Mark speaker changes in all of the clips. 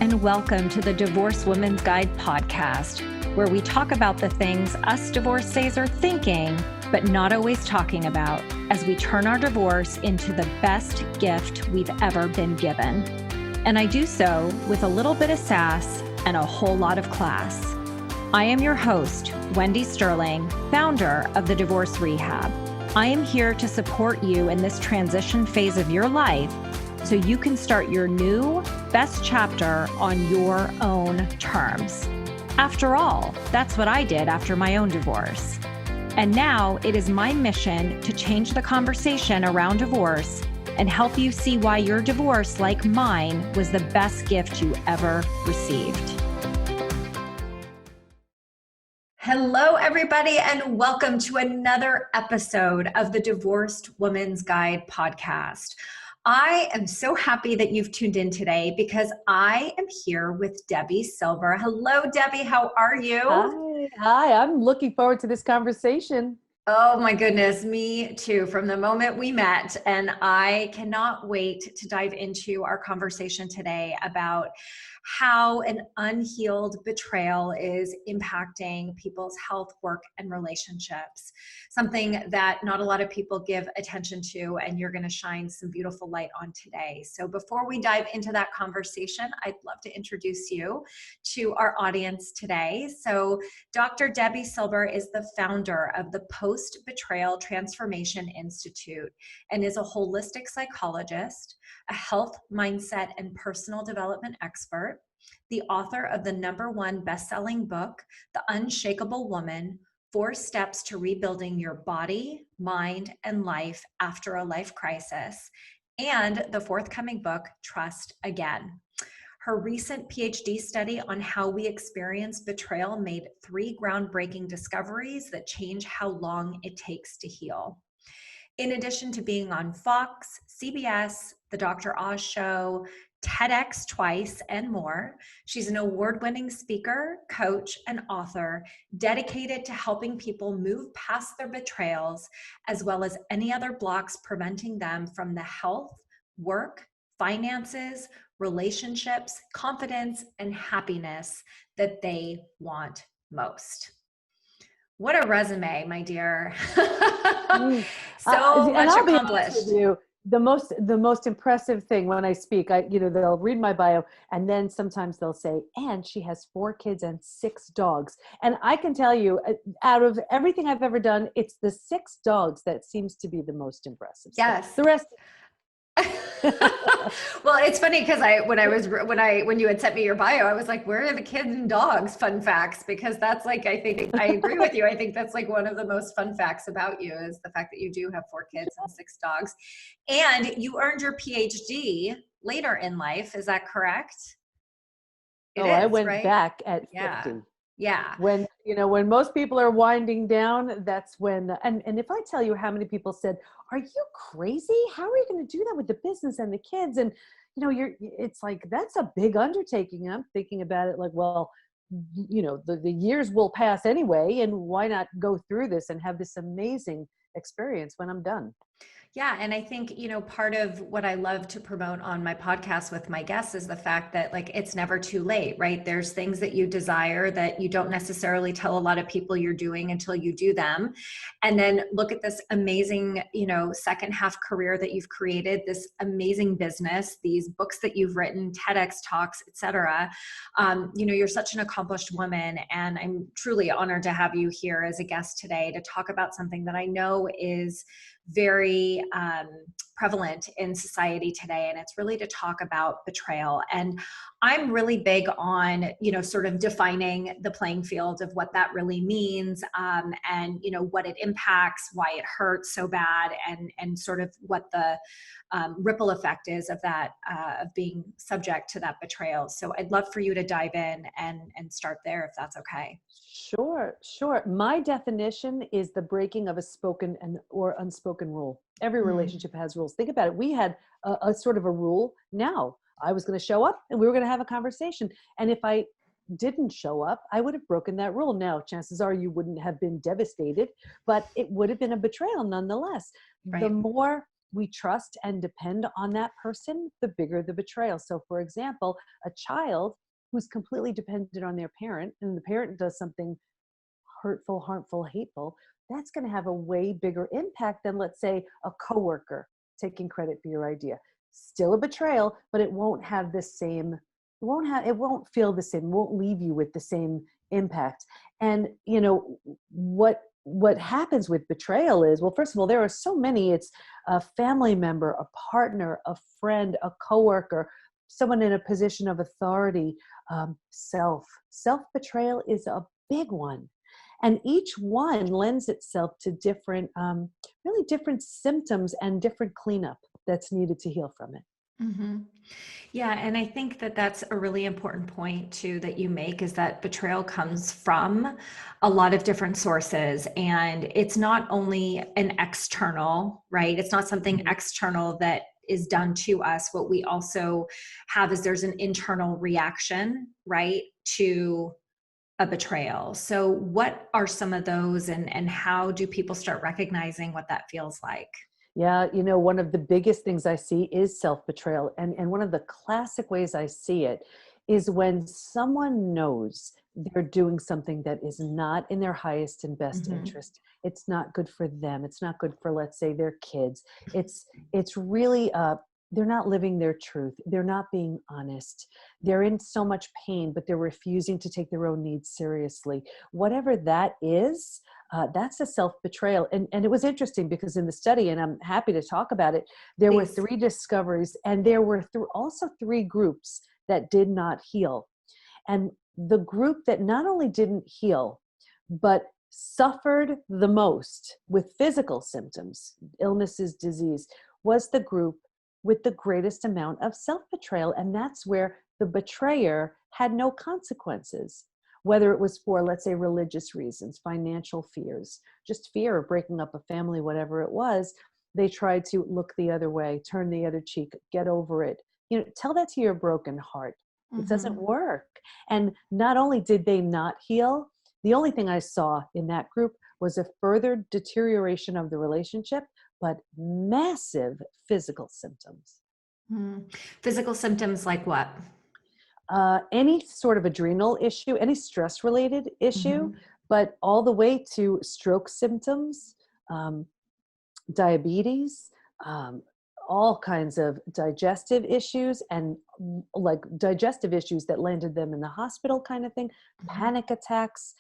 Speaker 1: and welcome to the Divorce Women's Guide podcast, where we talk about the things us divorcees are thinking, but not always talking about, as we turn our divorce into the best gift we've ever been given. And I do so with a little bit of sass and a whole lot of class. I am your host, Wendy Sterling, founder of the Divorce Rehab. I am here to support you in this transition phase of your life so you can start your new best chapter on your own terms. After all, that's what I did after my own divorce. And now it is my mission to change the conversation around divorce and help you see why your divorce, like mine, was the best gift you ever received. Hello, everybody, and welcome to another episode of the Divorced Woman's Guide podcast. I am so happy that you've tuned in today because I am here with Debi Silber. Hello, Debi. How are you?
Speaker 2: Hi. I'm looking forward to this conversation.
Speaker 1: Oh my goodness, me too, from the moment we met. And I cannot wait to dive into our conversation today about how an unhealed betrayal is impacting people's health, work, and relationships. Something that not a lot of people give attention to, and you're going to shine some beautiful light on today. So before we dive into that conversation, I'd love to introduce you to our audience today. So Dr. Debi Silber is the founder of the Post-Betrayal Transformation Institute and is a holistic psychologist, a health, mindset, and personal development expert, the author of the #1 best-selling book, The Unshakable Woman: 4 Steps to Rebuilding Your Body, Mind, and Life After a Life Crisis, and the forthcoming book, Trust Again. Her recent PhD study on how we experience betrayal made 3 groundbreaking discoveries that change how long it takes to heal. In addition to being on Fox, CBS, The Dr. Oz Show, TEDx twice, and more, she's an award-winning speaker, coach, and author dedicated to helping people move past their betrayals, as well as any other blocks preventing them from the health, work, finances, relationships, confidence, and happiness that they want most. What a resume, my dear. So much accomplished.
Speaker 2: The most impressive thing when I speak, they'll read my bio and then sometimes they'll say, and she has 4 kids and 6 dogs. And I can tell you, out of everything I've ever done, it's the 6 dogs that seems to be the most impressive.
Speaker 1: Yes.
Speaker 2: So the rest.
Speaker 1: Well, it's funny because when you had sent me your bio, I was like, where are the kids and dogs fun facts? Because that's like, I think I agree with you. I think that's like one of the most fun facts about you is the fact that you do have 4 kids and 6 dogs. And you earned your PhD later in life. Is that correct?
Speaker 2: I went back at 50.
Speaker 1: Yeah.
Speaker 2: When most people are winding down, that's when, and if I tell you how many people said, are you crazy? How are you going to do that with the business and the kids? And, it's like, that's a big undertaking. And I'm thinking about it like, well, the years will pass anyway. And why not go through this and have this amazing experience when I'm done?
Speaker 1: Yeah. And I think, part of what I love to promote on my podcast with my guests is the fact that like, it's never too late, right? There's things that you desire that you don't necessarily tell a lot of people you're doing until you do them. And then look at this amazing, second half career that you've created, this amazing business, these books that you've written, TEDx talks, etc. You're such an accomplished woman, and I'm truly honored to have you here as a guest today to talk about something that I know is very prevalent in society today. And it's really to talk about betrayal. And I'm really big on, sort of defining the playing field of what that really means, and, what it impacts, why it hurts so bad, and sort of what the ripple effect is of that, of being subject to that betrayal. So I'd love for you to dive in and start there, if that's okay.
Speaker 2: Sure. My definition is the breaking of a spoken or unspoken rule. Every relationship has rules. Think about it. We had a sort of a rule. Now I was going to show up and we were going to have a conversation. And if I didn't show up, I would have broken that rule. Now, chances are you wouldn't have been devastated, but it would have been a betrayal nonetheless.
Speaker 1: Right.
Speaker 2: The more we trust and depend on that person, the bigger the betrayal. So for example, a child who's completely dependent on their parent, and the parent does something hurtful, harmful, hateful, that's going to have a way bigger impact than, let's say, a coworker taking credit for your idea. Still a betrayal, but it won't have the same, it won't feel the same, won't leave you with the same impact. And what happens with betrayal is, well, first of all, there are so many. It's a family member, a partner, a friend, a coworker, someone in a position of authority. Self betrayal is a big one. And each one lends itself to different, really different symptoms and different cleanup that's needed to heal from it.
Speaker 1: Mm-hmm. Yeah. And I think that that's a really important point too, that you make, is that betrayal comes from a lot of different sources. And it's not only an external, right? It's not something external that is done to us. What we also have is there's an internal reaction, right, to a betrayal. So what are some of those, and how do people start recognizing what that feels like?
Speaker 2: Yeah, one of the biggest things I see is self-betrayal. And one of the classic ways I see it is when someone knows they're doing something that is not in their highest and best
Speaker 1: Mm-hmm.
Speaker 2: interest. It's not good for them. It's not good for, let's say, their kids. It's really they're not living their truth. They're not being honest. They're in so much pain, but they're refusing to take their own needs seriously. Whatever that is, that's a self-betrayal. And it was interesting because in the study, and I'm happy to talk about it, there were
Speaker 1: Please.
Speaker 2: 3 discoveries, and there were also 3 groups that did not heal. And the group that not only didn't heal, but suffered the most with physical symptoms, illnesses, disease, was the group with the greatest amount of self-betrayal. And that's where the betrayer had no consequences, whether it was for, let's say, religious reasons, financial fears, just fear of breaking up a family, whatever it was. They tried to look the other way, turn the other cheek, get over it. Tell that to your broken heart. It doesn't
Speaker 1: Mm-hmm.
Speaker 2: work. And not only did they not heal, the only thing I saw in that group was a further deterioration of the relationship, but massive physical symptoms.
Speaker 1: Mm-hmm. Physical symptoms like what?
Speaker 2: Any sort of adrenal issue, any stress related issue,
Speaker 1: Mm-hmm.
Speaker 2: but all the way to stroke symptoms, um, diabetes, um, all kinds of digestive issues, and like digestive issues that landed them in the hospital kind of thing,
Speaker 1: Mm-hmm.
Speaker 2: panic attacks.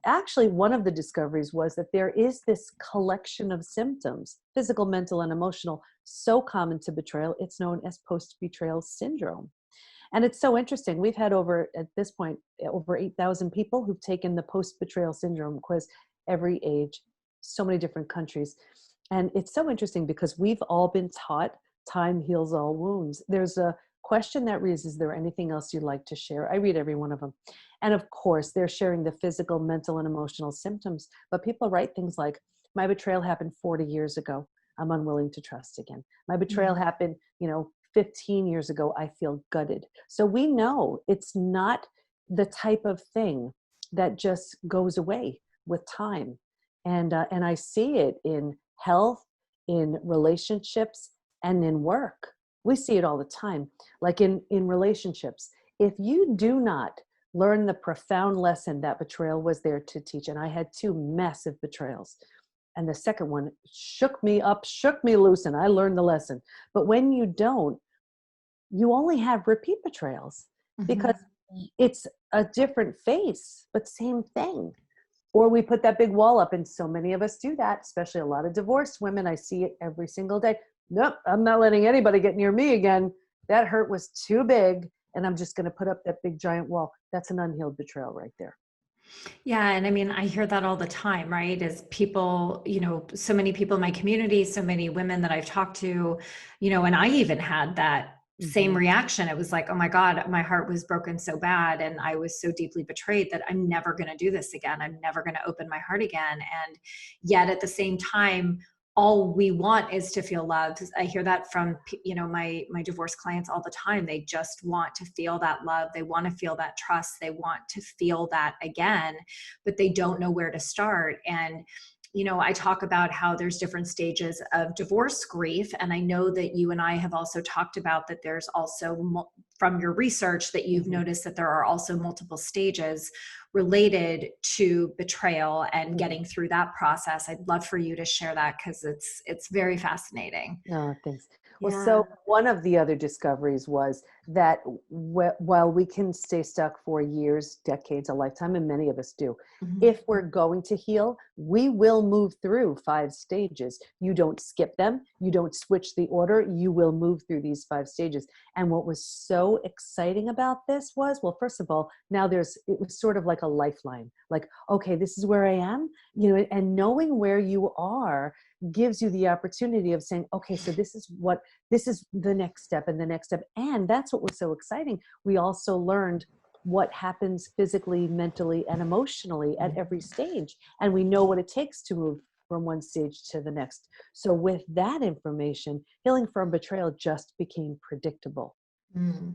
Speaker 2: Actually, one of the discoveries was that there is this collection of symptoms, physical, mental, and emotional, so common to betrayal. It's known as post-betrayal syndrome. And it's so interesting. We've had at this point, over 8,000 people who've taken the post-betrayal syndrome quiz, every age, so many different countries. And it's so interesting because we've all been taught time heals all wounds. There's a question that reads, is there anything else you'd like to share? I read every one of them. And of course, they're sharing the physical, mental, and emotional symptoms. But people write things like, my betrayal happened 40 years ago. I'm unwilling to trust again. My betrayal happened, 15 years ago. I feel gutted. So we know it's not the type of thing that just goes away with time. And I see it in health, in relationships, and in work. We see it all the time. Like in relationships, if you do not learn the profound lesson that betrayal was there to teach, and I had 2 massive betrayals, and the second one shook me up, shook me loose, and I learned the lesson. But when you don't, you only have repeat betrayals
Speaker 1: Mm-hmm.
Speaker 2: because it's a different face, but same thing. Or we put that big wall up, and so many of us do that, especially a lot of divorced women. I see it every single day. Nope, I'm not letting anybody get near me again. That hurt was too big, and I'm just going to put up that big giant wall. That's an unhealed betrayal right there.
Speaker 1: Yeah. And I mean, I hear that all the time, right? As people, so many people in my community, so many women that I've talked to, and I even had that same
Speaker 2: Mhm.
Speaker 1: reaction. It was like, oh my God, my heart was broken so bad. And I was so deeply betrayed that I'm never going to do this again. I'm never going to open my heart again. And yet at the same time, all we want is to feel loved. I hear that from, my divorce clients all the time. They just want to feel that love. They want to feel that trust. They want to feel that again, but they don't know where to start. And I talk about how there's different stages of divorce grief. And I know that you and I have also talked about that there's also, from your research, that you've noticed that there are also multiple stages related to betrayal and getting through that process. I'd love for you to share that because it's very fascinating.
Speaker 2: Oh, thanks. Well,
Speaker 1: Yeah.
Speaker 2: so one of the other discoveries was that while we can stay stuck for years, decades, a lifetime, and many of us do,
Speaker 1: Mhm.
Speaker 2: if we're going to heal, we will move through 5 stages. You don't skip them. You don't switch the order. You will move through these 5 stages. And what was so exciting about this was, well, first of all, now it was sort of like a lifeline, like, okay, this is where I am, and knowing where you are gives you the opportunity of saying, okay, so this is the next step and the next step. And that's what was so exciting. We also learned what happens physically, mentally, and emotionally at every stage. And we know what it takes to move from one stage to the next. So with that information, healing from betrayal just became predictable.
Speaker 1: Mm.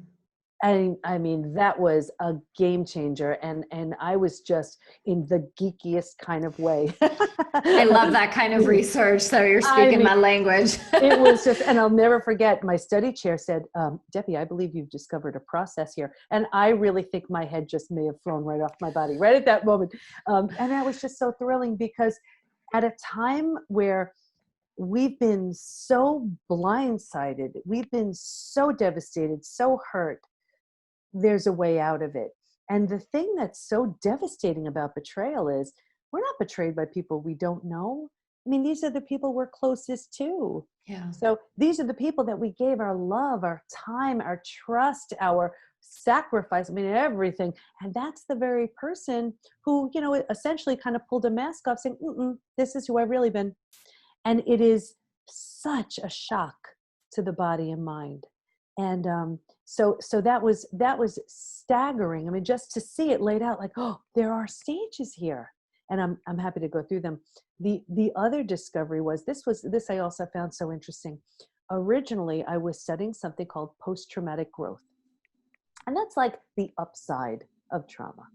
Speaker 2: I mean, that was a game changer. And I was just in the geekiest kind of way.
Speaker 1: I love that kind of research. So you're
Speaker 2: I
Speaker 1: speaking
Speaker 2: mean,
Speaker 1: my language.
Speaker 2: it was just, and I'll never forget, my study chair said, Debbie, I believe you've discovered a process here. And I really think my head just may have flown right off my body right at that moment. And that was just so thrilling because at a time where we've been so blindsided, we've been so devastated, so hurt, there's a way out of it. And the thing that's so devastating about betrayal is we're not betrayed by people we don't know. I mean, these are the people we're closest to.
Speaker 1: Yeah.
Speaker 2: So these are the people that we gave our love, our time, our trust, our sacrifice, I mean, everything. And that's the very person who, essentially kind of pulled a mask off saying, this is who I've really been. And it is such a shock to the body and mind. And so that was staggering. I mean, just to see it laid out, like, oh, there are stages here, and I'm happy to go through them. The other discovery was this I also found so interesting. Originally, I was studying something called post-traumatic growth, and that's like the upside of trauma.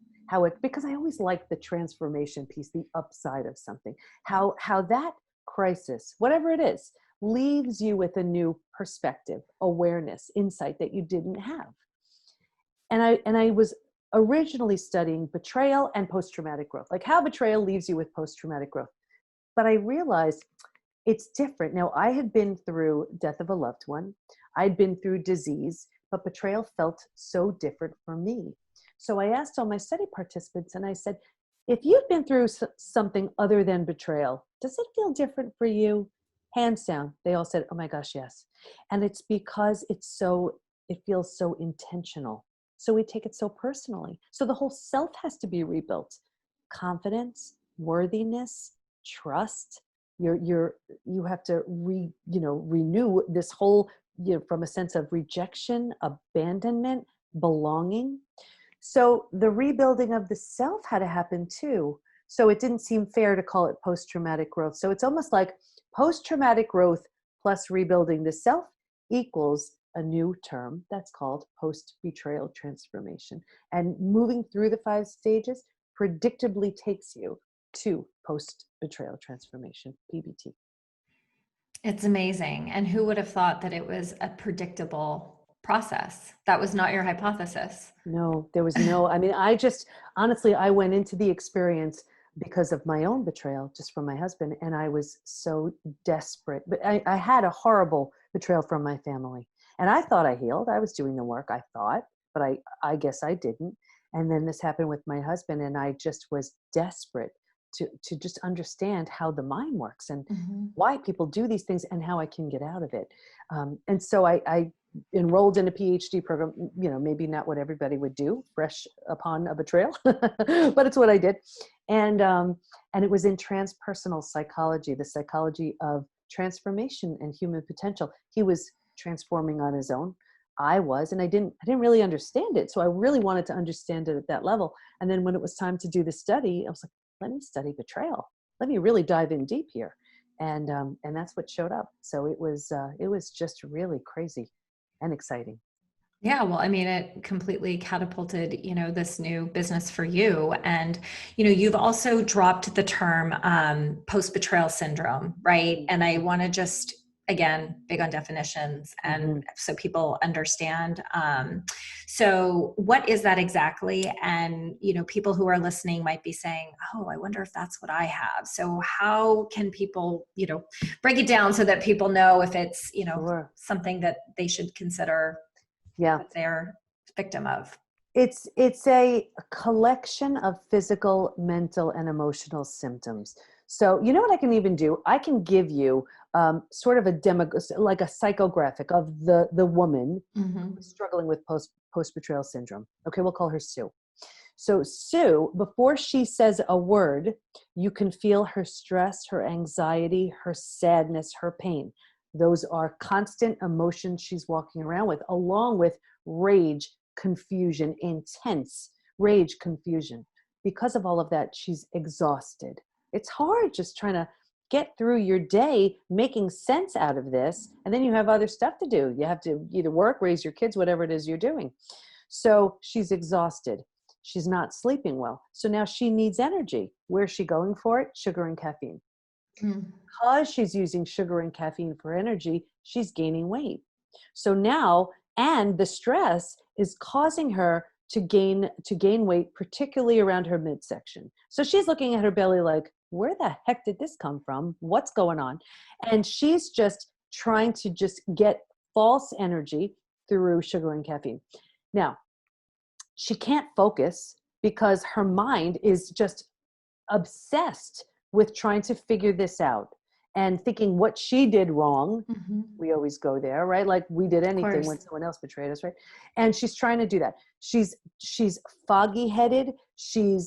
Speaker 2: Because I always like the transformation piece, the upside of something, how that crisis, whatever it is, leaves you with a new perspective, awareness, insight that you didn't have. And I was originally studying betrayal and post-traumatic growth, like how betrayal leaves you with post-traumatic growth. But I realized it's different. Now, I had been through death of a loved one. I'd been through disease, but betrayal felt so different for me. So I asked all my study participants and I said, if you've been through something other than betrayal, does it feel different for you? Hands down. They all said, oh my gosh, yes. And it's because it feels so intentional. So we take it so personally. So the whole self has to be rebuilt. Confidence, worthiness, trust. You have to renew this whole, from a sense of rejection, abandonment, belonging. So the rebuilding of the self had to happen too. So it didn't seem fair to call it post-traumatic growth. So it's almost like post-traumatic growth plus rebuilding the self equals a new term that's called post-betrayal transformation. And moving through the 5 stages predictably takes you to post-betrayal transformation, PBT.
Speaker 1: It's amazing. And who would have thought that it was a predictable process? That was not your hypothesis.
Speaker 2: No, there was no, I mean, honestly, I went into the experience because of my own betrayal, just from my husband. And I was so desperate, but I had a horrible betrayal from my family. And I thought I healed. I was doing the work, I thought, but I guess I didn't. And then this happened with my husband, and I just was desperate to just understand how the mind works and why people do these things and how I can get out of it. And so I enrolled in a PhD program, maybe not what everybody would do fresh upon a betrayal, but it's what I did. And it was in transpersonal psychology, the psychology of transformation and human potential. He was transforming on his own. I was, and I didn't really understand it. So I really wanted to understand it at that level. And then when it was time to do the study, I was like, let me study betrayal. Let me really dive in deep here. And that's what showed up. So it was just really crazy and exciting.
Speaker 1: Yeah, well, I mean, it completely catapulted, this new business for you. And, you've also dropped the term post-betrayal syndrome, right? And I want to just, again, big on definitions and
Speaker 2: Mm-hmm.
Speaker 1: so people understand. So what is that exactly? And, people who are listening might be saying, oh, I wonder if that's what I have. So how can people, break it down so that people know if it's,
Speaker 2: Sure.
Speaker 1: something that they should consider
Speaker 2: Yeah.
Speaker 1: that they're victim of.
Speaker 2: It's a collection of physical, mental, and emotional symptoms. So you know what I can even do? I can give you sort of a demo, like a psychographic of the woman
Speaker 1: Mm-hmm.
Speaker 2: who's struggling with post betrayal syndrome. Okay, we'll call her Sue. So Sue, before she says a word, you can feel her stress, her anxiety, her sadness, her pain. Those are constant emotions she's walking around with, along with rage, confusion, intense rage, confusion. Because of all of that, she's exhausted. It's hard just trying to get through your day making sense out of this. And then you have other stuff to do. You have to either work, raise your kids, whatever it is you're doing. So she's exhausted. She's not sleeping well. So now she needs energy. Where's she going for it? Sugar and caffeine.
Speaker 1: Mm.
Speaker 2: Because she's using sugar and caffeine for energy, she's gaining weight. So now, and the stress is causing her to gain weight, particularly around her midsection. So she's looking at her belly like, where the heck did this come from? What's going on? And she's just trying to just get false energy through sugar and caffeine. Now, she can't focus because her mind is just obsessed with trying to figure this out and thinking what she did wrong.
Speaker 1: Mm-hmm.
Speaker 2: We always go there, right? Like we did
Speaker 1: Of
Speaker 2: anything when
Speaker 1: course.
Speaker 2: someone else betrayed us, right? And she's trying to do that. She's foggy headed. She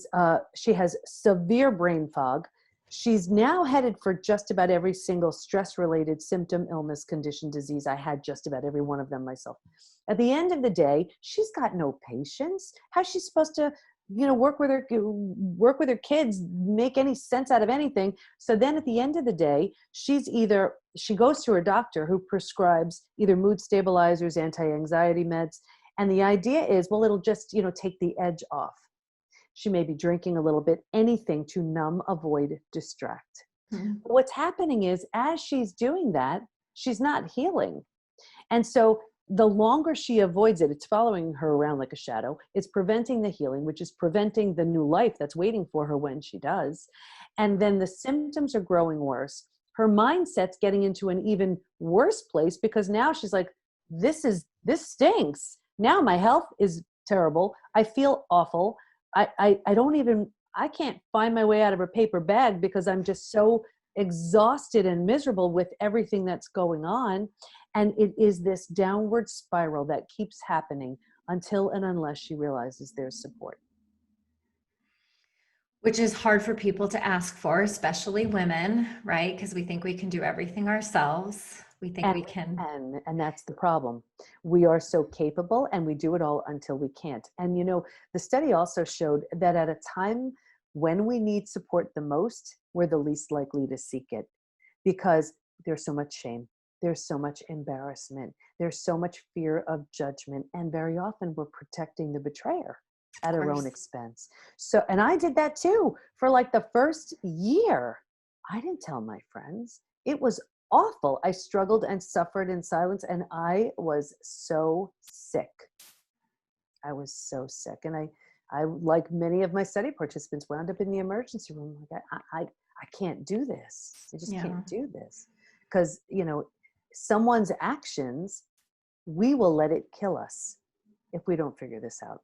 Speaker 2: has severe brain fog. She's now headed for just about every single stress related symptom, illness, condition, disease. I had just about every one of them myself. At the end of the day, she's got no patience. How's she supposed to work with her kids, make any sense out of anything? So then at the end of the day, she goes to her doctor who prescribes either mood stabilizers, anti-anxiety meds, and the idea is, well, it'll just take the edge off. She may be drinking a little bit, anything to numb, avoid, distract.
Speaker 1: Mm.
Speaker 2: What's happening is, as she's doing that, she's not healing. And so the longer she avoids it, it's following her around like a shadow. It's preventing the healing, which is preventing the new life that's waiting for her when she does. And then the symptoms are growing worse. Her mindset's getting into an even worse place because now she's like, this stinks. Now my health is terrible. I feel awful. I can't find my way out of a paper bag because I'm just so exhausted and miserable with everything that's going on. And it is this downward spiral that keeps happening until and unless she realizes there's support.
Speaker 1: Which is hard for people to ask for, especially women, right? Because we think we can do everything ourselves. We think
Speaker 2: And
Speaker 1: we
Speaker 2: we
Speaker 1: can.
Speaker 2: can, and that's the problem. We are so capable and we do it all until we can't. And the study also showed that at a time when we need support the most, we're the least likely to seek it because there's so much shame. There's so much embarrassment. There's so much fear of judgment. And very often we're protecting the betrayer
Speaker 1: Of
Speaker 2: at our own
Speaker 1: course.
Speaker 2: expense. So, and I did that too for like the first year. I didn't tell my friends. It was awful. I struggled and suffered in silence, and I was so sick. I was so sick. And I, like many of my study participants, wound up in the emergency room. Like, I can't do this. I just
Speaker 1: Yeah.
Speaker 2: can't do this. Because, someone's actions, we will let it kill us if we don't figure this out.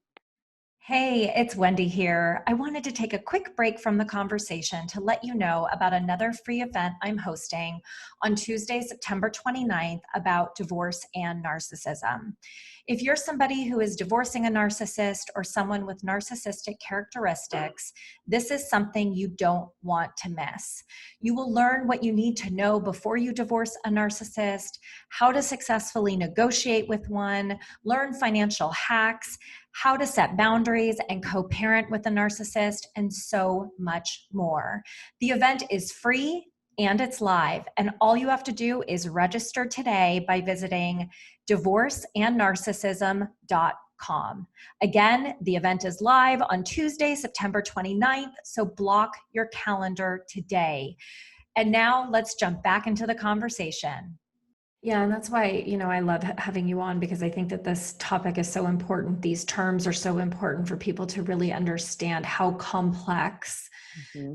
Speaker 1: Hey, it's Wendy here. I wanted to take a quick break from the conversation to let you know about another free event I'm hosting on Tuesday, September 29th about divorce and narcissism. If you're somebody who is divorcing a narcissist or someone with narcissistic characteristics, this is something you don't want to miss. You will learn what you need to know before you divorce a narcissist, how to successfully negotiate with one, learn financial hacks, how to set boundaries and co-parent with a narcissist, and so much more. The event is free and it's live, and all you have to do is register today by visiting divorceandnarcissism.com. Again, the event is live on Tuesday, September 29th, so block your calendar today. And now let's jump back into the conversation. Yeah, and that's why, I love having you on, because I think that this topic is so important. These terms are so important for people to really understand how complex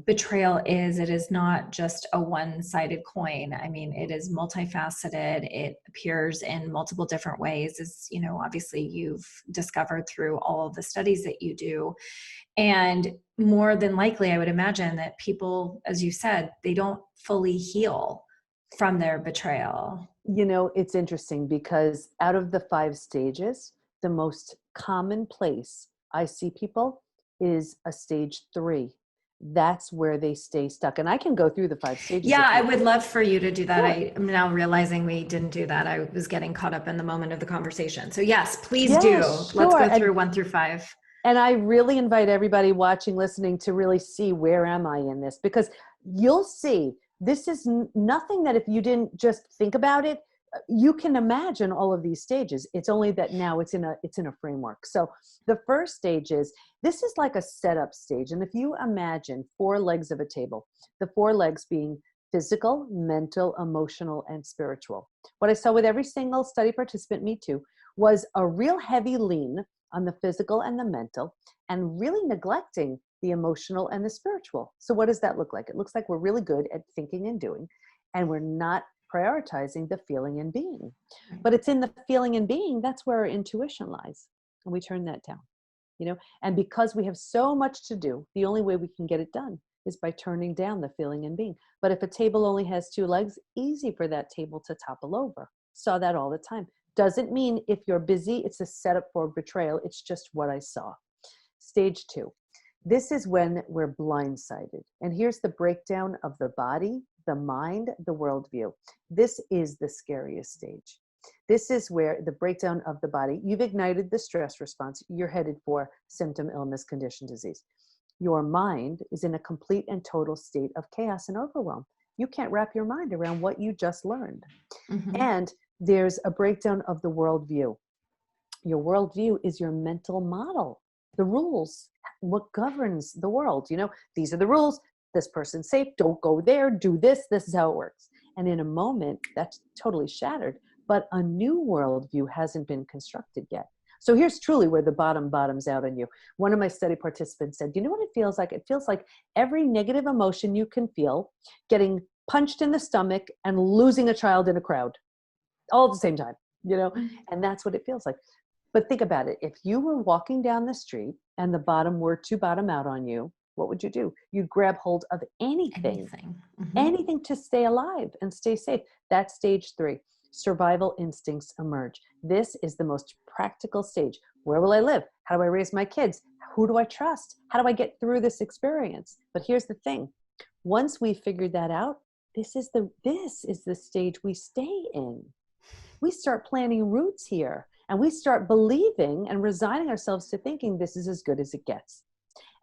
Speaker 1: betrayal is. It is not just a one-sided coin. I mean, it is multifaceted. It appears in multiple different ways, as obviously you've discovered through all of the studies that you do. And more than likely, I would imagine that people, as you said, they don't fully heal from their betrayal.
Speaker 2: It's interesting because out of the 5 stages, the most common place I see people is a stage 3. That's where they stay stuck. And I can go through the 5 stages.
Speaker 1: Yeah, I would love for you to do that.
Speaker 2: Sure.
Speaker 1: I am now realizing we didn't do that. I was getting caught up in the moment of the conversation. So yes, please
Speaker 2: Yeah,
Speaker 1: do.
Speaker 2: sure.
Speaker 1: Let's go through 1 through 5.
Speaker 2: And I really invite everybody watching, listening to really see where am I in this, because you'll see this is nothing that if you didn't just think about it, you can imagine all of these stages. It's only that now it's in a framework. So the first stage is, this is like a setup stage. And if you imagine 4 legs of a table, the 4 legs being physical, mental, emotional, and spiritual. What I saw with every single study participant, me too, was a real heavy lean on the physical and the mental, and really neglecting the emotional and the spiritual. So what does that look like? It looks like we're really good at thinking and doing, and we're not prioritizing the feeling and being. But it's in the feeling and being, that's where our intuition lies. And we turn that down, and because we have so much to do, the only way we can get it done is by turning down the feeling and being. But if a table only has 2 legs, easy for that table to topple over. Saw that all the time. Doesn't mean if you're busy, it's a setup for betrayal. It's just what I saw. Stage 2. This is when we're blindsided. And here's the breakdown of the body, the mind, the worldview. This is the scariest stage. This is where the breakdown of the body, you've ignited the stress response. You're headed for symptom, illness, condition, disease. Your mind is in a complete and total state of chaos and overwhelm. You can't wrap your mind around what you just learned. And there's a breakdown of the worldview. Your worldview is your mental model, the rules, what governs the world. These are the rules. This person's safe. Don't go there. Do this. This is how it works. And in a moment, that's totally shattered. But a new worldview hasn't been constructed yet. So here's truly where the bottoms out on you. One of my study participants said, you know what it feels like? It feels like every negative emotion you can feel, getting punched in the stomach and losing a child in a crowd all at the same time, and that's what it feels like. But think about it. If you were walking down the street and the bottom were to bottom out on you, what would you do? You'd grab hold of anything to stay alive and stay safe. That's stage 3. Survival instincts emerge. This is the most practical stage. Where will I live? How do I raise my kids? Who do I trust? How do I get through this experience? But here's the thing. Once we figured that out, this is the stage we stay in. We start planting roots here, and we start believing and resigning ourselves to thinking this is as good as it gets.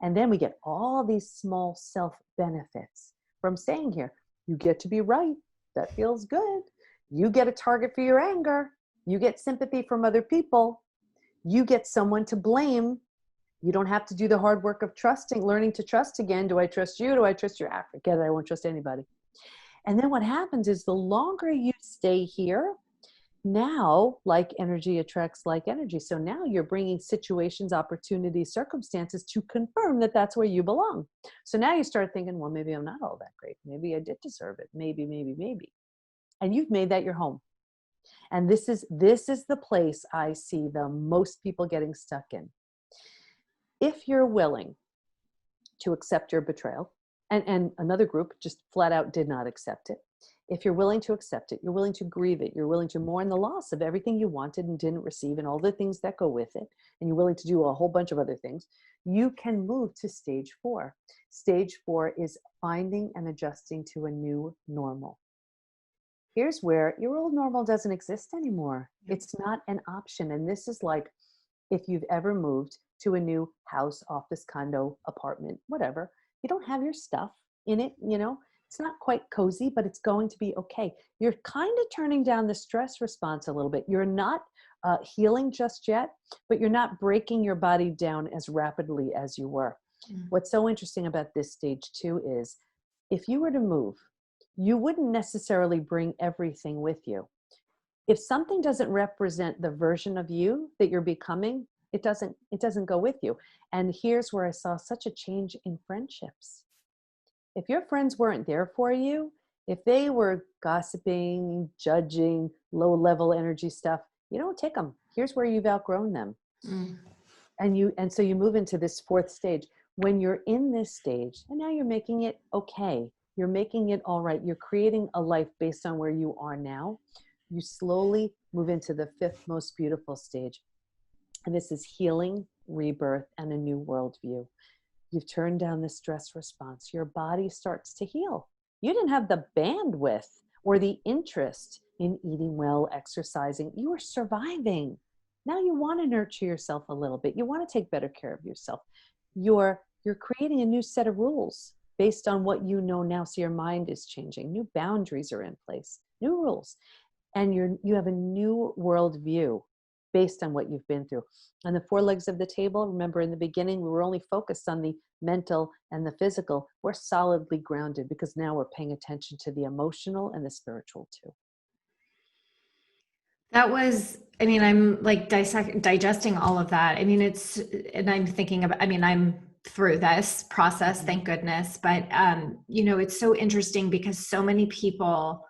Speaker 2: And then we get all these small self-benefits from staying here. You get to be right. That feels good. You get a target for your anger. You get sympathy from other people. You get someone to blame. You don't have to do the hard work of learning to trust again. Do I trust you? Do I trust you? Forget it. I won't trust anybody. And then what happens is the longer you stay here, now, like energy attracts like energy. So now you're bringing situations, opportunities, circumstances to confirm that that's where you belong. So now you start thinking, well, maybe I'm not all that great. Maybe I did deserve it. Maybe. And you've made that your home. And this is the place I see the most people getting stuck in. If you're willing to accept your betrayal, and another group just flat out did not accept it. If you're willing to accept it, you're willing to grieve it, you're willing to mourn the loss of everything you wanted and didn't receive and all the things that go with it, and you're willing to do a whole bunch of other things, you can move to stage 4. Stage 4 is finding and adjusting to a new normal. Here's where your old normal doesn't exist anymore. It's not an option. And this is like if you've ever moved to a new house, office, condo, apartment, whatever, you don't have your stuff in it, It's not quite cozy, but it's going to be okay. You're kind of turning down the stress response a little bit. You're not healing just yet, but you're not breaking your body down as rapidly as you were.
Speaker 1: Mm.
Speaker 2: What's so interesting about this stage too is if you were to move, you wouldn't necessarily bring everything with you. If something doesn't represent the version of you that you're becoming, it doesn't go with you. And here's where I saw such a change in friendships. If your friends weren't there for you, if they were gossiping, judging, low level energy stuff, you don't take them. Here's where you've outgrown them.
Speaker 1: Mm.
Speaker 2: And so you move into this fourth stage. When you're in this stage, and now you're making it okay, you're making it all right, you're creating a life based on where you are now, you slowly move into the fifth most beautiful stage. And this is healing, rebirth, and a new worldview. You've turned down the stress response. Your body starts to heal. You didn't have the bandwidth or the interest in eating well, exercising. You were surviving. Now you want to nurture yourself a little bit. You want to take better care of yourself. You're creating a new set of rules based on what you know now. So your mind is changing. New boundaries are in place, new rules. And you have a new worldview based on what you've been through. On the four legs of the table, remember in the beginning, we were only focused on the mental and the physical. We're solidly grounded because now we're paying attention to the emotional and the spiritual too.
Speaker 1: That was, I mean, I'm like digesting all of that. I mean, and I'm thinking about, I mean, I'm through this process, thank goodness. But, it's so interesting because so many people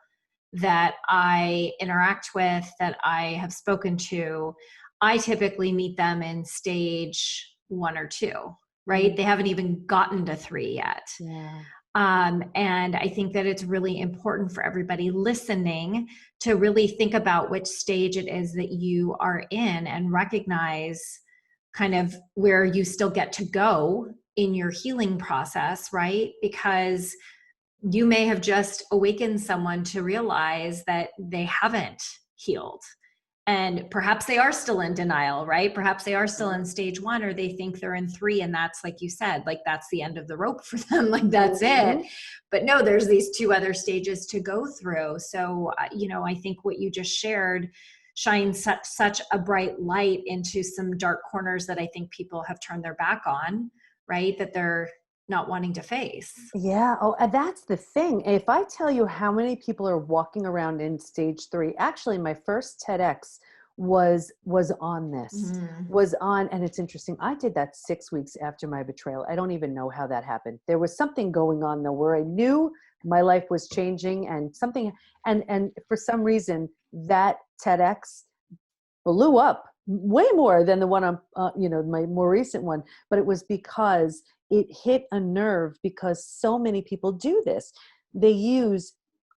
Speaker 1: that I interact with, that I have spoken to, I typically meet them in stage 1 or 2, right?
Speaker 2: Mm.
Speaker 1: They haven't even gotten to 3 yet.
Speaker 2: Yeah.
Speaker 1: And I think that it's really important for everybody listening to really think about which stage it is that you are in and recognize kind of where you still get to go in your healing process, right? Because you may have just awakened someone to realize that they haven't healed. And perhaps they are still in denial, right? Perhaps they are still in stage 1, or they think they're in 3. And that's, like you said, like that's the end of the rope for them. Like that's it. But no, there's these 2 other stages to go through. So, I think what you just shared shines such a bright light into some dark corners that I think people have turned their back on, right? That they're not wanting to face.
Speaker 2: Yeah. Oh, and that's the thing. If I tell you how many people are walking around in stage 3, actually my first TEDx was on this, and it's interesting. I did that 6 weeks after my betrayal. I don't even know how that happened. There was something going on though, where I knew my life was changing and something, and for some reason that TEDx blew up way more than the one on, my more recent one. But it was because it hit a nerve, because so many people do this. They use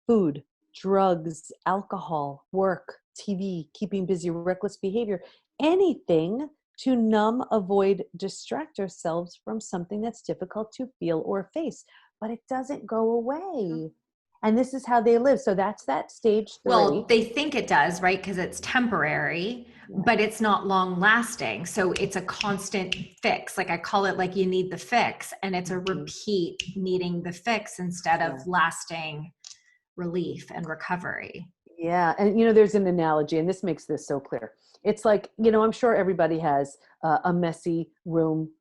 Speaker 2: food, drugs, alcohol, work, TV, keeping busy, reckless behavior, anything to numb, avoid, distract ourselves from something that's difficult to feel or face. But it doesn't go away. And this is how they live. So that's that stage 3.
Speaker 1: Well, they think it does, right? Because it's temporary, but it's not long lasting. So it's a constant fix. Like I call it, like you need the fix, and it's a repeat needing the fix instead of lasting relief and recovery.
Speaker 2: Yeah. And, there's an analogy, and this makes this so clear. It's like, I'm sure everybody has a messy room,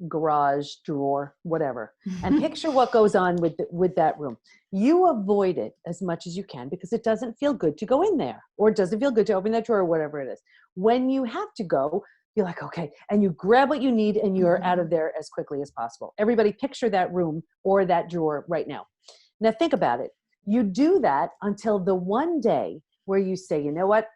Speaker 2: garage, drawer, whatever. And picture what goes on with that room. You avoid it as much as you can because it doesn't feel good to go in there, or it doesn't feel good to open that drawer, or whatever it is. When you have to go, you're like, okay, and you grab what you need and you're out of there as quickly as possible. Everybody picture that room or that drawer right now. Now think about it. You do that until the one day where you say, you know what?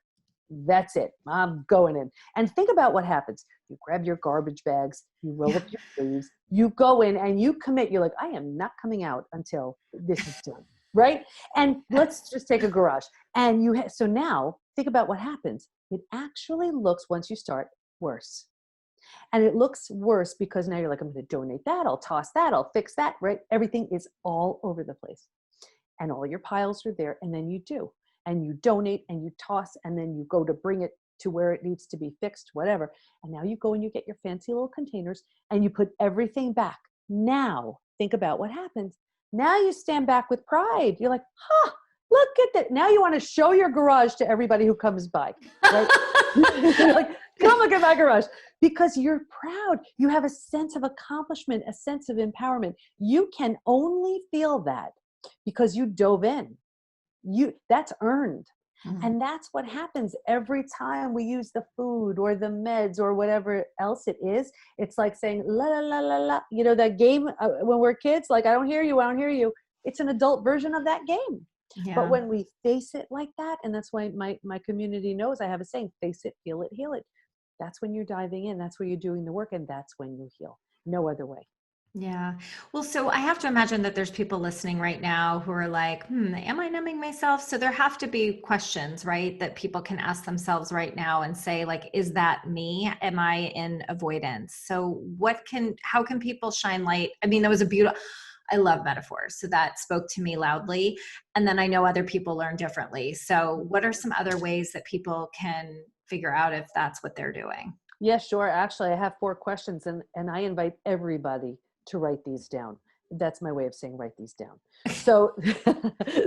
Speaker 2: That's it. I'm going in. And think about what happens. You grab your garbage bags, you roll up your sleeves, you go in and you commit. You're like, I am not coming out until this is done. Right? And let's just take a garage. And so now think about what happens. It actually looks, once you start, worse. And it looks worse because now you're like, I'm going to donate that. I'll toss that. I'll fix that. Right? Everything is all over the place. And all your piles are there. And then you do. And you donate and you toss, and then you go to bring it to where it needs to be fixed, whatever. And now you go and you get your fancy little containers and you put everything back. Now think about what happens. Now you stand back with pride. You're like, huh, look at that. Now you want to show your garage to everybody who comes by, right? You're like, come look at my garage. Because you're proud. You have a sense of accomplishment, a sense of empowerment. You can only feel that because you dove in. That's earned. And that's what happens every time we use the food or the meds or whatever else it is. It's like saying, la, la, la, la, la. You know, that game when we're kids, like, I don't hear you, I don't hear you. It's an adult version of that game.
Speaker 1: Yeah.
Speaker 2: But when we face it like that, and that's why my community knows I have a saying, face it, feel it, heal it. That's when you're diving in. That's where you're doing the work. And that's when you heal. No other way.
Speaker 1: Yeah. Well, so I have to imagine that there's people listening right now who are like, am I numbing myself? So there have to be questions, right, that people can ask themselves right now and say, like, is that me? Am I in avoidance? So how can people shine light? I mean, that was I love metaphors. So that spoke to me loudly. And then I know other people learn differently. So what are some other ways that people can figure out if that's what they're doing?
Speaker 2: Yeah, sure. Actually, I have 4 questions and I invite everybody to write these down. That's my way of saying write these down. So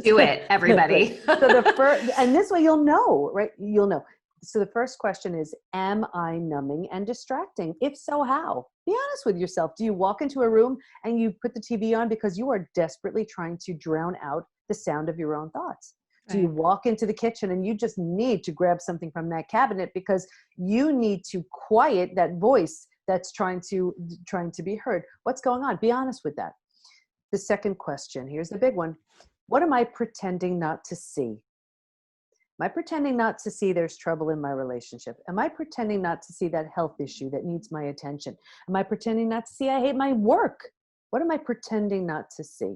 Speaker 1: do it, everybody.
Speaker 2: So the first, and this way you'll know, right? You'll know. So the first question is, am I numbing and distracting? If so, how? Be honest with yourself. Do you walk into a room and you put the TV on because you are desperately trying to drown out the sound of your own thoughts? Do you walk into the kitchen and you just need to grab something from that cabinet because you need to quiet that voice that's trying to be heard? What's going on? Be honest with that. The second question, here's the big one. What am I pretending not to see? Am I pretending not to see there's trouble in my relationship? Am I pretending not to see that health issue that needs my attention? Am I pretending not to see I hate my work? What am I pretending not to see?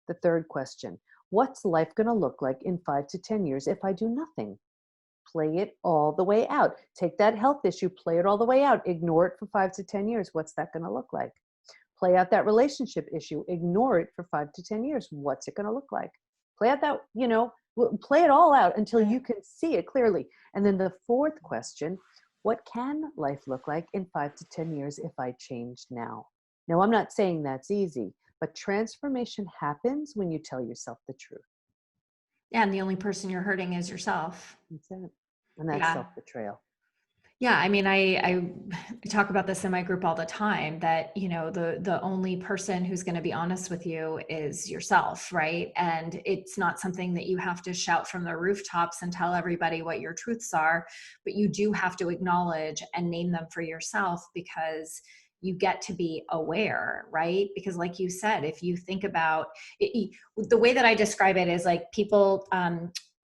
Speaker 2: The third question, what's life going to look like in 5 to 10 years if I do nothing? Play it all the way out. Take that health issue, play it all the way out. Ignore it for 5 to 10 years. What's that going to look like? Play out that relationship issue. Ignore it for 5 to 10 years. What's it going to look like? Play out that, play it all out until you can see it clearly. And then the fourth question, what can life look like in 5 to 10 years if I change now? Now, I'm not saying that's easy, but transformation happens when you tell yourself the truth.
Speaker 1: Yeah, and the only person you're hurting is yourself.
Speaker 2: That's it. And that's self-betrayal.
Speaker 1: Yeah, I mean, I talk about this in my group all the time that, the only person who's going to be honest with you is yourself, right? And it's not something that you have to shout from the rooftops and tell everybody what your truths are, but you do have to acknowledge and name them for yourself because you get to be aware, right? Because like you said, if you think about it, the way that I describe it is like people,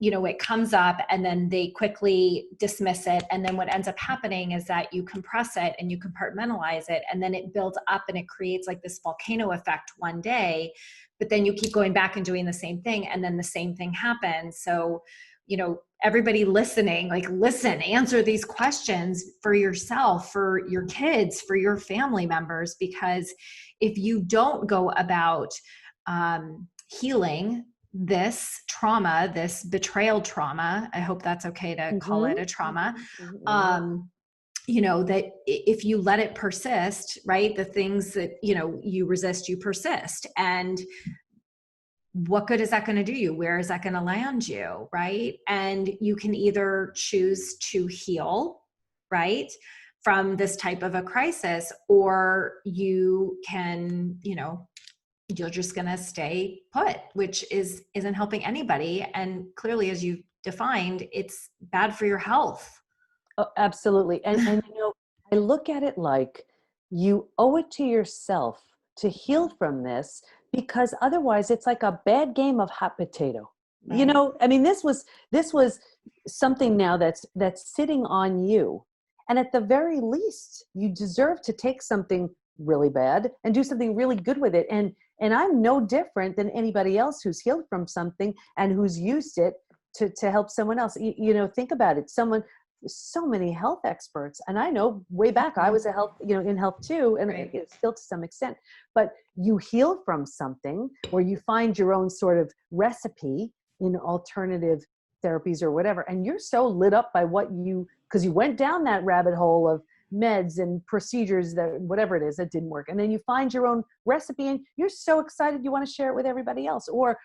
Speaker 1: it comes up and then they quickly dismiss it. And then what ends up happening is that you compress it and you compartmentalize it. And then it builds up and it creates like this volcano effect one day, but then you keep going back and doing the same thing. And then the same thing happens. So, everybody listening, like listen, answer these questions for yourself, for your kids, for your family members, because if you don't go about healing this trauma, this betrayal trauma, I hope that's okay to call it a trauma, that if you let it persist, right, the things that, you resist, you persist. And what good is that going to do you? Where is that going to land you? Right. And you can either choose to heal, right, from this type of a crisis, or you can, you're just going to stay put, which isn't helping anybody. And clearly, as you've defined, it's bad for your health.
Speaker 2: Oh, absolutely. And I look at it like you owe it to yourself to heal from this, because otherwise it's like a bad game of hot potato. Right. I mean, this was something now that's sitting on you. And at the very least, you deserve to take something really bad and do something really good with it. And I'm no different than anybody else who's healed from something and who's used it to help someone else. Think about it. So many health experts, and I know way back I was in health too, and right. Still to some extent, but you heal from something, or you find your own sort of recipe in alternative therapies or whatever, and you're so lit up by because you went down that rabbit hole of meds and procedures that whatever it is that didn't work. And then you find your own recipe and you're so excited you want to share it with everybody else. Or,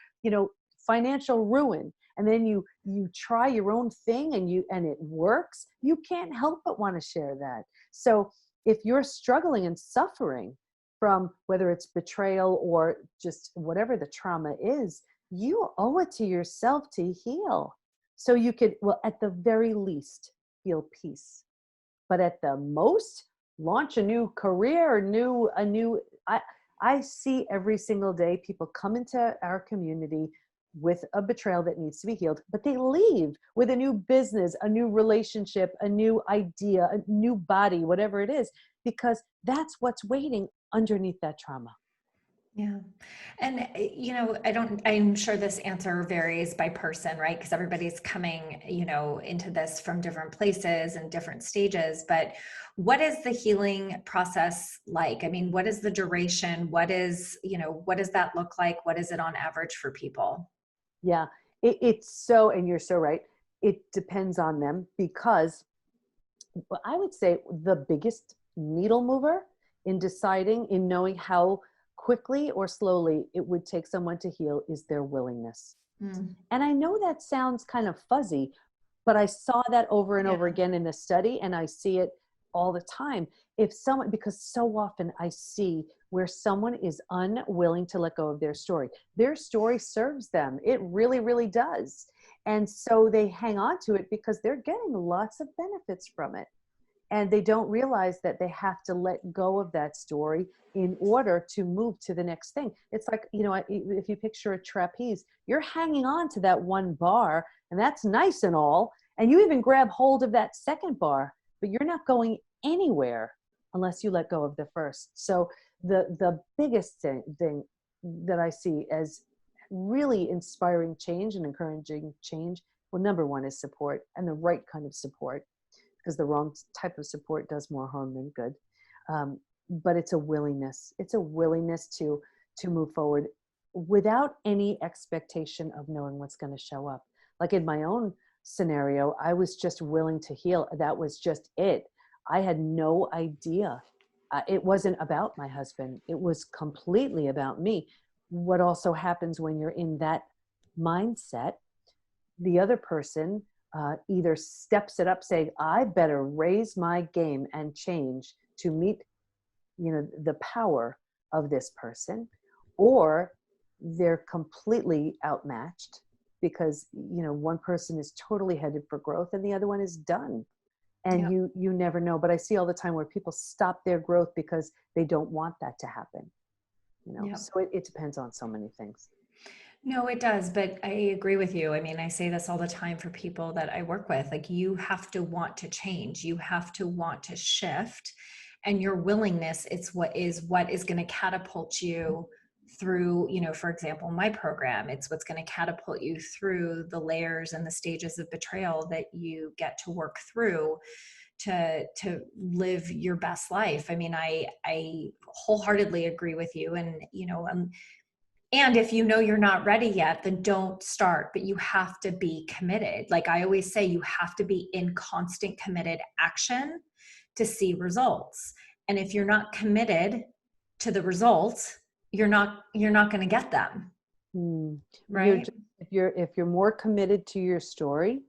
Speaker 2: financial ruin. And then you try your own thing and it works. You can't help but want to share that. So if you're struggling and suffering from whether it's betrayal or just whatever the trauma is, you owe it to yourself to heal. So you could, well, at the very least, feel peace. But at the most, launch a new career, I see every single day people come into our community with a betrayal that needs to be healed, but they leave with a new business, a new relationship, a new idea, a new body, whatever it is, because that's what's waiting underneath that trauma.
Speaker 1: Yeah. And, I'm sure this answer varies by person, right? Because everybody's coming, into this from different places and different stages. But what is the healing process like? I mean, what is the duration? What does that look like? What is it on average for people?
Speaker 2: Yeah, it's so, and you're so right. It depends on them because I would say the biggest needle mover in deciding, in knowing how quickly or slowly it would take someone to heal is their willingness.
Speaker 1: Mm.
Speaker 2: And I know that sounds kind of fuzzy, but I saw that over and over
Speaker 1: Yeah.
Speaker 2: again in the study, and I see it all the time. Because so often I see where someone is unwilling to let go of their story serves them. It really, really does. And so they hang on to it because they're getting lots of benefits from it. And they don't realize that they have to let go of that story in order to move to the next thing. It's like, if you picture a trapeze, you're hanging on to that one bar, and that's nice and all. And you even grab hold of that second bar, but you're not going anywhere unless you let go of the first. So the biggest thing that I see as really inspiring change and encouraging change, well, number one is support, and the right kind of support, because the wrong type of support does more harm than good. But it's a willingness. It's a willingness to move forward without any expectation of knowing what's going to show up. Like in my own scenario, I was just willing to heal. That was just it. I had no idea. It wasn't about my husband. It was completely about me. What also happens when you're in that mindset, the other person either steps it up saying, I better raise my game and change to meet, the power of this person, or they're completely outmatched because, one person is totally headed for growth and the other one is done. And
Speaker 1: Yeah.
Speaker 2: you never know. But I see all the time where people stop their growth because they don't want that to happen.
Speaker 1: Yeah.
Speaker 2: So it depends on so many things.
Speaker 1: No, it does, but I agree with you. I mean, I say this all the time for people that I work with. Like, you have to want to change. You have to want to shift, and your willingness, it's what is going to catapult you through, for example, my program. It's what's going to catapult you through the layers and the stages of betrayal that you get to work through to live your best life. I mean, I wholeheartedly agree with you. And if you're not ready yet, then don't start, but you have to be committed. Like I always say, you have to be in constant committed action to see results. And if you're not committed to the results, you're not going to get them. Right?
Speaker 2: If you're more committed to your story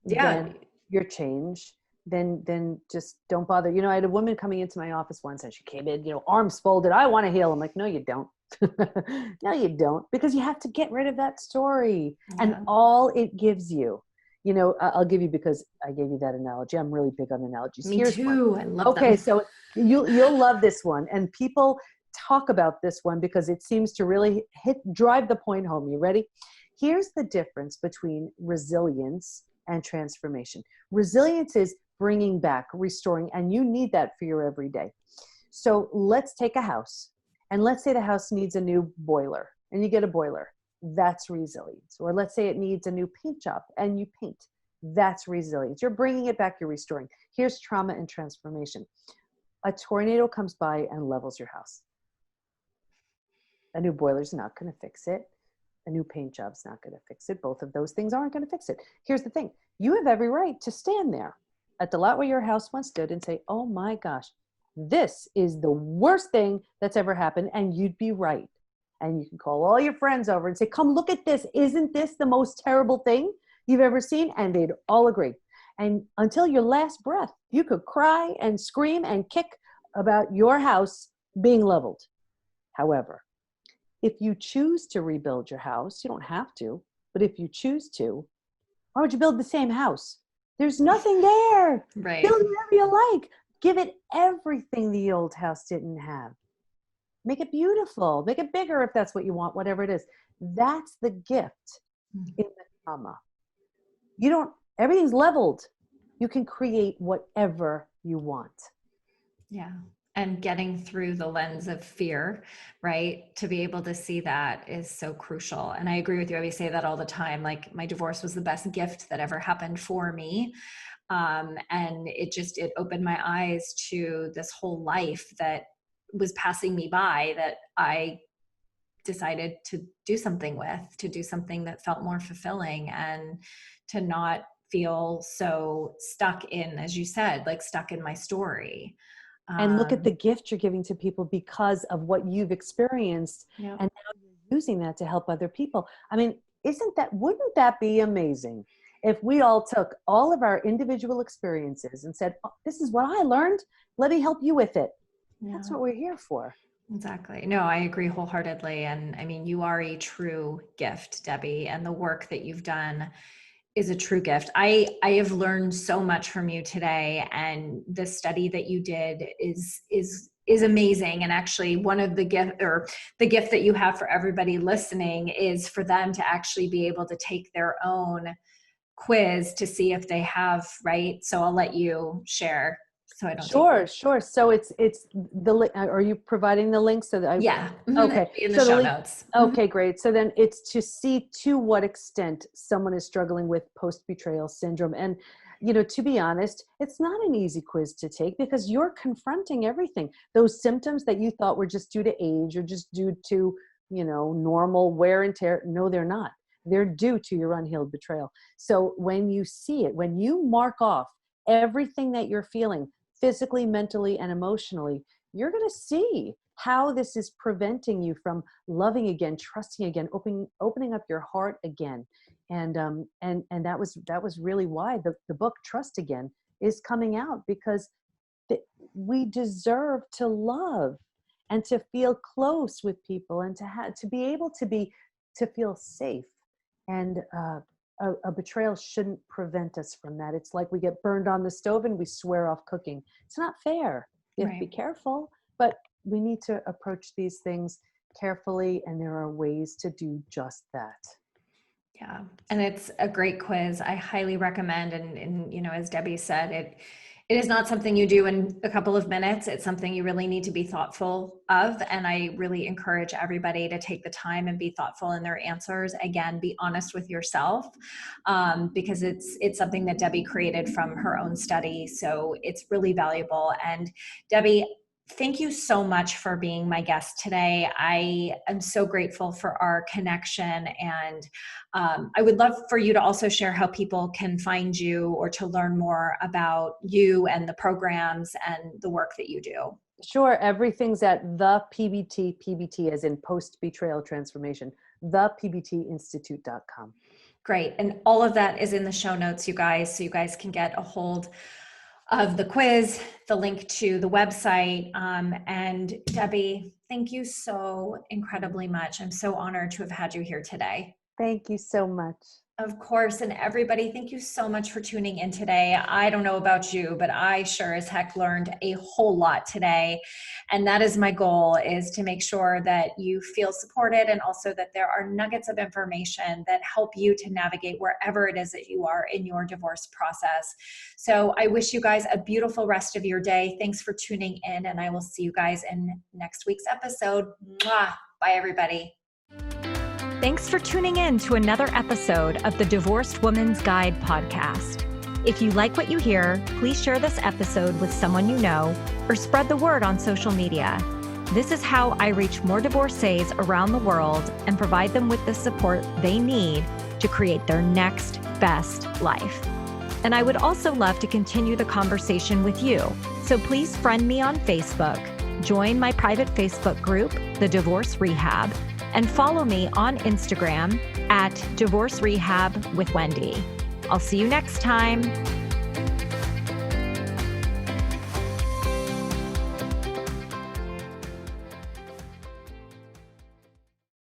Speaker 1: Yeah.
Speaker 2: than your change, then just don't bother. I had a woman coming into my office once and she came in, arms folded. I want to heal. I'm like, no, you don't. No, you don't, because you have to get rid of that story.
Speaker 1: Yeah.
Speaker 2: And all it gives you, I'll give you, because I gave you that analogy. I'm really big on analogies.
Speaker 1: Me
Speaker 2: Here's
Speaker 1: too.
Speaker 2: one.
Speaker 1: I love them.
Speaker 2: Okay, so you'll love this one. And people talk about this one because it seems to really drive the point home. You ready? Here's the difference between resilience and transformation. Resilience is bringing back, restoring, and you need that for your everyday. So let's take a house, and let's say the house needs a new boiler, and you get a boiler. That's resilience. Or let's say it needs a new paint job, and you paint. That's resilience. You're bringing it back, you're restoring. Here's trauma and transformation. A tornado comes by and levels your house. A new boiler's not going to fix it. A new paint job's not going to fix it. Both of those things aren't going to fix it. Here's the thing. You have every right to stand there at the lot where your house once stood and say, oh my gosh, this is the worst thing that's ever happened. And you'd be right. And you can call all your friends over and say, come look at this. Isn't this the most terrible thing you've ever seen? And they'd all agree. And until your last breath, you could cry and scream and kick about your house being leveled. However, if you choose to rebuild your house, you don't have to, but if you choose to, why would you build the same house? There's nothing there.
Speaker 1: Right.
Speaker 2: Build whatever you like. Give it everything the old house didn't have. Make it beautiful. Make it bigger if that's what you want, whatever it is. That's the gift in the trauma. Everything's leveled. You can create whatever you want.
Speaker 1: Yeah. And getting through the lens of fear, right? To be able to see that is so crucial. And I agree with you. I say that all the time. Like, my divorce was the best gift that ever happened for me. And it opened my eyes to this whole life that was passing me by, that I decided to do something with, to do something that felt more fulfilling, and to not feel so stuck in, as you said, like stuck in my story.
Speaker 2: And look at the gift you're giving to people because of what you've experienced.
Speaker 1: Yeah.
Speaker 2: And now you're using that to help other people. I mean, wouldn't that be amazing if we all took all of our individual experiences and said, oh, this is what I learned. Let me help you with it. Yeah. That's what we're here for.
Speaker 1: Exactly. No, I agree wholeheartedly. And I mean, you are a true gift, Debi, and the work that you've done is a true gift. I have learned so much from you today, and the study that you did is amazing. And actually, one of the gift that you have for everybody listening is for them to actually be able to take their own quiz to see if they have, right? So I'll let you share. So I don't.
Speaker 2: Sure. So it's the. Are you providing the link so that
Speaker 1: Yeah.
Speaker 2: Okay.
Speaker 1: In the show notes.
Speaker 2: Okay, great. So then it's to see to what extent someone is struggling with post-betrayal syndrome. And, to be honest, it's not an easy quiz to take because you're confronting everything. Those symptoms that you thought were just due to age or just due to, normal wear and tear. No, they're not. They're due to your unhealed betrayal. So when you see it, when you mark off everything that you're feeling, physically, mentally, and emotionally, you're going to see how this is preventing you from loving again, trusting again, opening up your heart again. And that was really why the book Trust Again is coming out, because we deserve to love and to feel close with people and to be able to feel safe. And a betrayal shouldn't prevent us from that. It's like we get burned on the stove and we swear off cooking. It's not fair. You have to be careful, but we need to approach these things carefully, and there are ways to do just that.
Speaker 1: Yeah. And it's a great quiz. I highly recommend. And as Debi said, it is not something you do in a couple of minutes. It's something you really need to be thoughtful of. And I really encourage everybody to take the time and be thoughtful in their answers. Again, be honest with yourself, because it's something that Debi created from her own study. So it's really valuable. And Debi, thank you so much for being my guest today. I am so grateful for our connection, and I would love for you to also share how people can find you or to learn more about you and the programs and the work that you do.
Speaker 2: Sure. Everything's at the PBT as in post-betrayal transformation, thepbtinstitute.com.
Speaker 1: Great. And all of that is in the show notes, you guys, so you guys can get a hold of the quiz, the link to the website. And Debi, thank you so incredibly much. I'm so honored to have had you here today.
Speaker 2: Thank you so much.
Speaker 1: Of course. And everybody, thank you so much for tuning in today. I don't know about you, but I sure as heck learned a whole lot today. And that is my goal, is to make sure that you feel supported, and also that there are nuggets of information that help you to navigate wherever it is that you are in your divorce process. So I wish you guys a beautiful rest of your day. Thanks for tuning in, and I will see you guys in next week's episode. Mwah! Bye, everybody. Thanks for tuning in to another episode of the Divorced Woman's Guide podcast. If you like what you hear, please share this episode with someone you know, or spread the word on social media. This is how I reach more divorcees around the world and provide them with the support they need to create their next best life. And I would also love to continue the conversation with you. So please friend me on Facebook, join my private Facebook group, The Divorce Rehab, and follow me on Instagram at Divorce Rehab with Wendy. I'll see you next time.